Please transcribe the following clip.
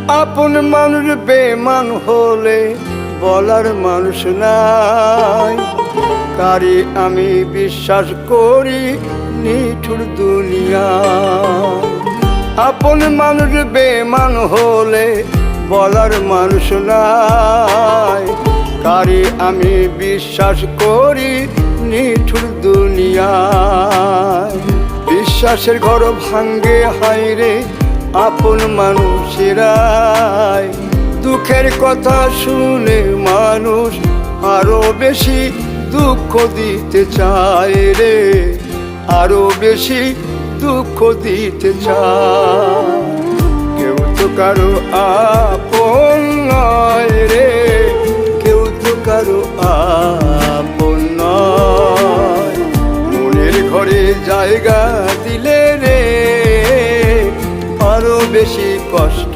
আপন মানুষ বেমান হলে বলার মানুষ নাই, কারি আমি বিশ্বাস করি নিঠুর দুনিয়া। আপন মানুষ বেমান হলে বলার মানুষ নাই, কারি আমি বিশ্বাস করি নিঠুর দুনিয়া। বিশ্বাসের ঘর ভাঙ্গে হায়রে আপন মানুষেরাই, দুঃখের কথা শুনে মানুষ আরো বেশি দুঃখ দিতে চায় রে, আরো বেশি দুঃখ দিতে চায়। কেউ তো কারো আপন নয় রে, কেউ তো কারো আপন নয়। মনের ঘরে জায়গা দিলে রে আরো বেশি কষ্ট